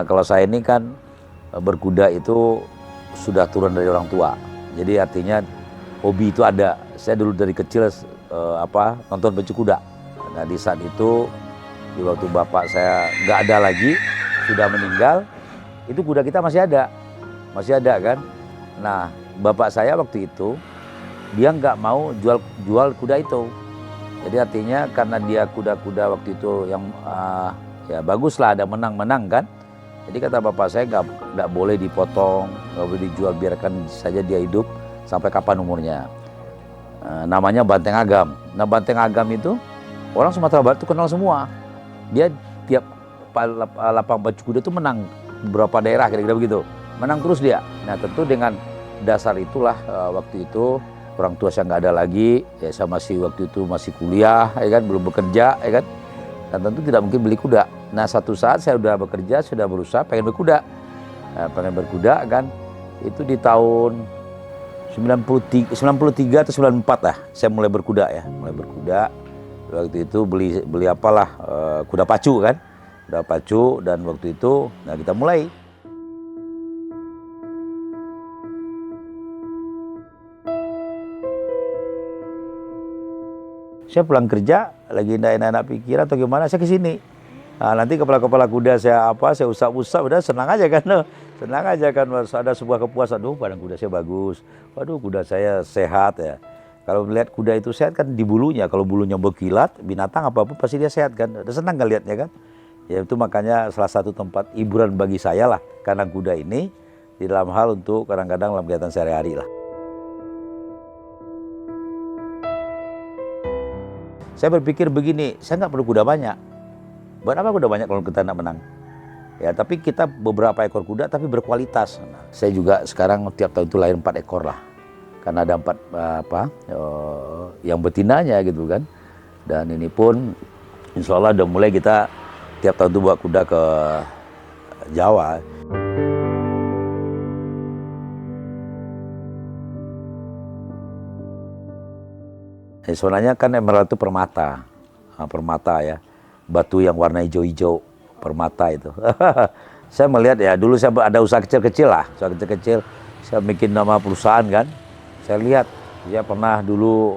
Kalau saya ini kan berkuda itu sudah turun dari orang tua. Jadi artinya hobi itu ada. Saya dulu dari kecil nonton pacu kuda. Nah di saat itu, di waktu bapak saya nggak ada lagi, sudah meninggal, itu kuda kita masih ada kan. Nah bapak saya waktu itu dia nggak mau jual kuda itu. Jadi artinya karena dia kuda-kuda waktu itu yang ya bagus lah, ada menang-menang kan. Jadi kata bapak saya nggak boleh dipotong, nggak boleh dijual, biarkan saja dia hidup sampai kapan umurnya. Namanya Banteng Agam. Nah Banteng Agam itu orang Sumatera Barat itu kenal semua. Dia tiap lapang pacu kuda itu menang beberapa daerah kira-kira begitu. Menang terus dia. Nah tentu dengan dasar itulah waktu itu orang tua saya nggak ada lagi, ya saya waktu itu masih kuliah, ya kan, belum bekerja, ya kan, dan tentu tidak mungkin beli kuda. Nah satu saat saya sudah bekerja, sudah berusaha pengen berkuda, kan, itu di tahun 93 atau 94 lah, saya mulai berkuda. Waktu itu beli apalah, kuda pacu kan, dan waktu itu, nah kita mulai. Saya pulang kerja, lagi enak-enak pikiran atau gimana, saya ke sini. Nah, nanti kepala-kepala kuda saya usap-usap, udah senang aja kan. Senang aja kan, ada sebuah kepuasan. Duh, badan kuda saya bagus. Waduh, kuda saya sehat ya. Kalau melihat kuda itu sehat kan di bulunya. Kalau bulunya berkilat, binatang apapun pasti dia sehat kan. Udah senang kan lihatnya kan. Ya itu makanya salah satu tempat hiburan bagi saya lah. Karena kuda ini di dalam hal untuk kadang-kadang dalam kegiatan sehari-hari lah. Saya berpikir begini, saya nggak perlu kuda banyak. Buat apa kuda banyak kalau kita nak menang? Ya, tapi kita beberapa ekor kuda tapi berkualitas. Nah, saya juga sekarang tiap tahun itu lahir 4 ekor lah. Karena ada 4 yang betinanya gitu kan. Dan ini pun insya Allah udah mulai kita tiap tahun itu bawa kuda ke Jawa. Sebenarnya kan emerald itu permata, permata ya, batu yang warna hijau-hijau, permata itu. Saya melihat ya, dulu saya ada usaha kecil-kecil lah, saya bikin nama perusahaan kan. Saya lihat, dia pernah dulu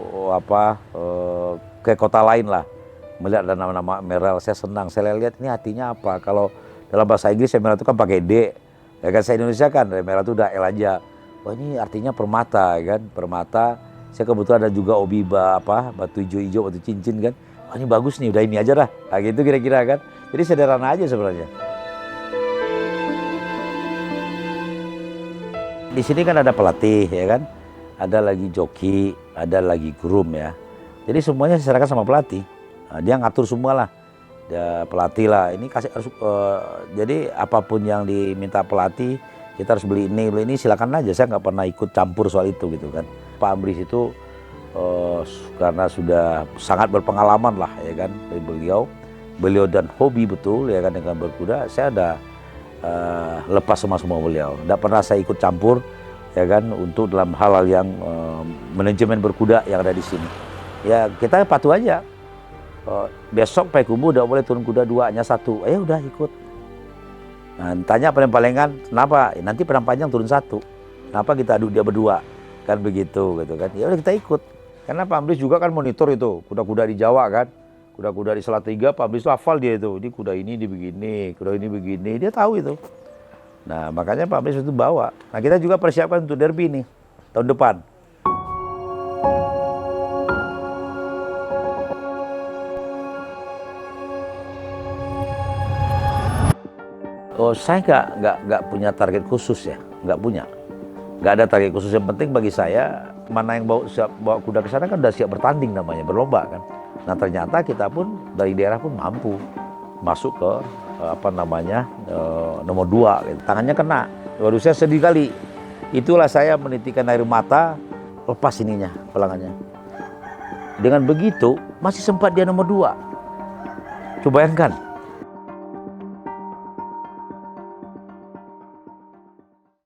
ke kota lain lah, melihat ada nama-nama emerald, saya senang. Saya lihat ini artinya apa? Kalau dalam bahasa Inggris emerald itu kan pakai D, ya kan, saya Indonesia kan emerald itu udah L aja. Wah ini artinya permata, ya kan, permata. Saya kebetulan ada juga hobi batu hijau-hijau, batu cincin kan. Oh ini bagus nih, udah ini aja lah. Nah gitu kira-kira kan. Jadi sederhana aja sebenarnya. Di sini kan ada pelatih ya kan. Ada lagi joki, ada lagi groom ya. Jadi semuanya saya serahkan sama pelatih. Nah, dia ngatur semua lah. Dia pelatih lah. Ini jadi apapun yang diminta pelatih, kita harus beli ini silakan aja. Saya nggak pernah ikut campur soal itu gitu kan. Pak Amris itu karena sudah sangat berpengalaman lah ya kan dari beliau dan hobi betul ya kan dengan berkuda. Saya ada lepas sama beliau. Tidak pernah saya ikut campur ya kan untuk dalam hal-hal yang manajemen berkuda yang ada di sini. Ya kita patuh aja. Besok Payakumbuh udah boleh turun kuda 2, hanya 1. Ya udah ikut. Nah, tanya paling-palingan kenapa? Nanti pedang panjang turun 1. Kenapa kita adu dia berdua? Kan begitu gitu kan. Ya udah kita ikut. Karena Pak Amris juga kan monitor itu kuda-kuda di Jawa kan. Kuda-kuda di Salatiga, Pak Amris itu hafal dia itu. Ini kuda ini begini, kuda ini begini, dia tahu itu. Nah, makanya Pak Amris itu bawa. Nah, kita juga persiapkan untuk derby nih tahun depan. Oh, saya nggak punya target khusus ya, nggak punya. Nggak ada target khusus, yang penting bagi saya mana yang bawa kuda ke sana kan udah siap bertanding namanya, berlomba kan. Nah ternyata kita pun dari daerah pun mampu masuk ke nomor 2 gitu. Tangannya kena, waduh saya sedih kali. Itulah saya menitikan air mata, lepas ininya pelangannya. Dengan begitu masih sempat dia nomor 2. Coba bayangkan.